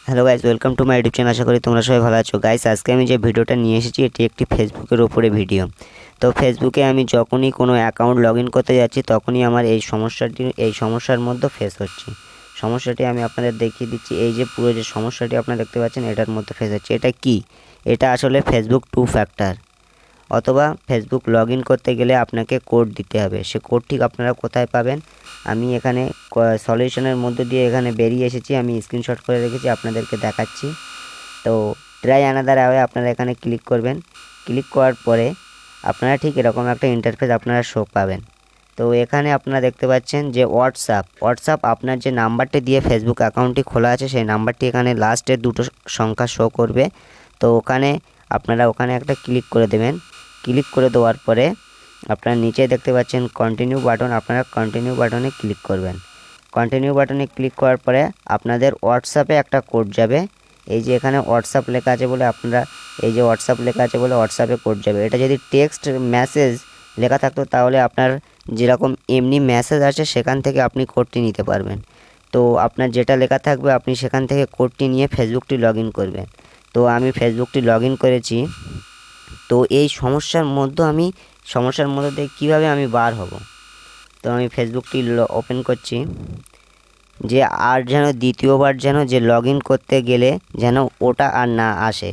Hello guys, welcome to my YouTube channel. আশা করি তোমরা সবাই ভালো আছো। গাইস, আজকে আমি যে ভিডিওটা নিয়ে এসেছি এটি একটি ফেসবুকের উপরে ভিডিও। তো ফেসবুকে আমি যখনই কোনো অ্যাকাউন্ট লগ ইন করতে যাচ্ছি তখনই আমার এই সমস্যার মধ্যে ফেস হচ্ছে। সমস্যাটি আমি আপনাদের দেখিয়ে দিচ্ছি। এই যে পুরো যে সমস্যাটি আপনারা দেখতে পাচ্ছেন এটার মধ্যে ফেস হচ্ছে। এটা কি? এটা আসলে ফেসবুক 2 ফ্যাক্টর অথবা ফেসবুক লগ ইন করতে গেলে আপনাকে কোড দিতে হবে। সে কোড ঠিক আপনারা কোথায় পাবেন? আমি এখানে সলিউশনের মধ্য দিয়ে এখানে বেরিয়ে এসেছি, আমি স্ক্রিনশট করে রেখেছি, আপনাদেরকে দেখাচ্ছি। তো ট্রাই অ্যানাদার ওয়ে আপনারা এখানে ক্লিক করবেন। ক্লিক করার পরে আপনারা ঠিক এরকম একটা ইন্টারফেস আপনারা শো পাবেন। তো এখানে আপনারা দেখতে পাচ্ছেন যে হোয়াটসঅ্যাপ আপনার যে নাম্বারটি দিয়ে ফেসবুক অ্যাকাউন্টটি খোলা আছে সেই নাম্বারটি এখানে লাস্টের দুটো সংখ্যা শো করবে। তো আপনারা ওখানে একটা ক্লিক করে দেবেন। ক্লিক করে দেওয়ার পরে আপনারা নিচে দেখতে পাচ্ছেন কন্টিনিউ বাটন, আপনারা কন্টিনিউ বাটনে ক্লিক করবেন। কন্টিনিউ বাটনে ক্লিক করার পরে আপনাদের হোয়াটসঅ্যাপে একটা কোড যাবে। এই যে এখানে হোয়াটসঅ্যাপ লেখা আছে বলে হোয়াটসঅ্যাপে কোড যাবে। এটা যদি টেক্সট মেসেজ লেখা থাকতো তাহলে আপনার যেরকম এমনি মেসেজ আছে সেখান থেকে আপনি কোডটি নিতে পারবেন। তো আপনার যেটা লেখা থাকবে আপনি সেখান থেকে কোডটি নিয়ে ফেসবুকটি লগ ইন করবেন। তো আমি ফেসবুকটি লগ ইন করেছি। তো এই সমস্যার মধ্যে দিয়ে কীভাবে আমি বার হব? তো আমি ফেসবুকটি ওপেন করছি, যে আর যেন দ্বিতীয়বার যেন যে লগ ইন করতে গেলে যেন ওটা আর না আসে।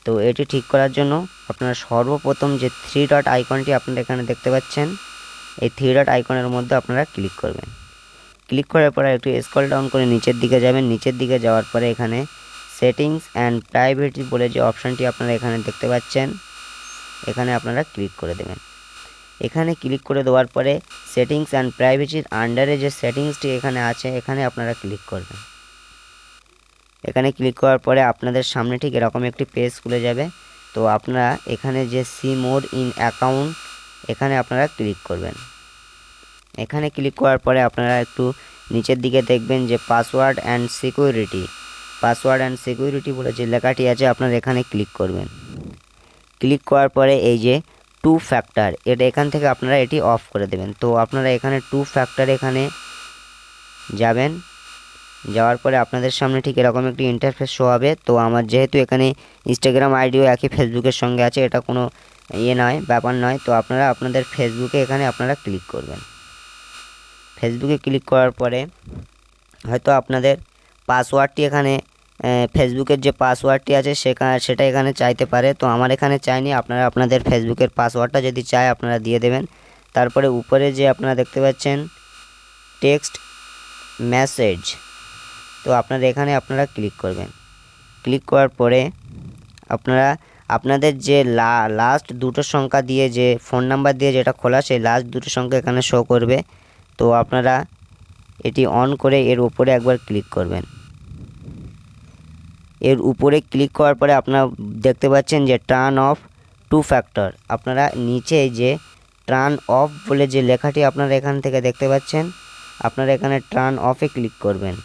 তো এটি ঠিক করার জন্য আপনারা সর্বপ্রথম যে 3 ডট আইকনটি আপনারা এখানে দেখতে পাচ্ছেন, এই 3 ডট আইকনের মধ্যে আপনারা ক্লিক করবেন। ক্লিক করার পরে একটু স্ক্রল ডাউন করে নিচের দিকে যাবেন। নিচের দিকে যাওয়ার পরে এখানে সেটিংস অ্যান্ড প্রাইভেসি বলে যে অপশানটি আপনারা এখানে দেখতে পাচ্ছেন, এখানে আপনারা ক্লিক করে দেবেন। এখানে ক্লিক করে দেওয়ার পরে সেটিংস অ্যান্ড প্রাইভেসির আন্ডারে যে সেটিংসটি এখানে আছে এখানে আপনারা ক্লিক করবেন। এখানে ক্লিক করার পরে আপনাদের সামনে ঠিক এরকম একটি পেজ খুলে যাবে। তো আপনারা এখানে যে সি মোড ইন অ্যাকাউন্ট এখানে আপনারা ক্লিক করবেন। এখানে ক্লিক করার পরে আপনারা একটু নিচের দিকে দেখবেন যে পাসওয়ার্ড অ্যান্ড সিকিউরিটি বলে যে লেখাটি আছে আপনারা এখানে ক্লিক করবেন। ক্লিক করার পরে এই যে 2 ফ্যাক্টর এখান থেকে আপনারা এটি অফ করে দেবেন। তো আপনারা এখানে 2 ফ্যাক্টর এখানে যাবেন। যাওয়ার পরে আপনাদের সামনে ঠিক এরকম একটি ইন্টারফেস শো হবে। তো আমার যেহেতু এখানে ইনস্টাগ্রাম আইডিও একই ফেসবুকের সঙ্গে আছে, এটা কোনো ব্যাপার নয়। তো আপনারা আপনাদের ফেসবুকে এখানে আপনারা ক্লিক করবেন। ফেসবুকে ক্লিক করার পরে হয়তো আপনাদের পাসওয়ার্ডটি এখানে ফেসবুকের যে পাসওয়ার্ডটি আছে সেটা এখানে চাইতে পারে। তো আমার এখানে চাইনি, আপনারা আপনাদের ফেসবুকের পাসওয়ার্ডটা যদি চায় আপনারা দিয়ে দেবেন। তারপরে উপরে যে আপনারা দেখতে পাচ্ছেন টেক্সট মেসেজ, তো আপনারা এখানে আপনারা ক্লিক করবেন। ক্লিক করার পরে আপনারা আপনাদের যে লাস্ট দুটো সংখ্যা দিয়ে যে ফোন নাম্বার দিয়ে যেটা খোলা সেই লাস্ট দুটো সংখ্যা এখানে শো করবে। তো আপনারা এটি অন করে এর উপরে একবার ক্লিক করবেন। এর উপরে ক্লিক করার পরে আপনারা দেখতে পাচ্ছেন যে টার্ন অফ 2 ফ্যাক্টর। আপনারা নিচে যে টার্ন অফ বলে যে লেখাটি আপনারা এখান থেকে দেখতে পাচ্ছেন, আপনারা এখানে টার্ন অফে ক্লিক করবেন।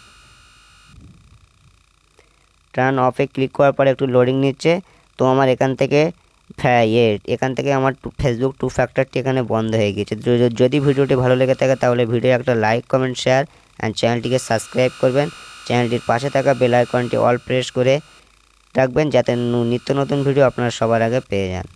টার্ন অফে ক্লিক করার পরে একটু লোডিং নিচ্ছে। তো আমার এখান থেকে আমার ফেসবুক 2 ফ্যাক্টরটি এখানে বন্ধ হয়ে গেছে। যদি ভিডিওটি ভালো লেগে থাকে তাহলে ভিডিও একটা লাইক, কমেন্ট, শেয়ার অ্যান্ড চ্যানেলটিকে সাবস্ক্রাইব করবেন। চ্যানেলটির পাশে থাকা বেল আইকনটি অল প্রেস করে রাখবেন যাতে নিত্য নতুন ভিডিও আপনারা সবার আগে পেয়ে যান।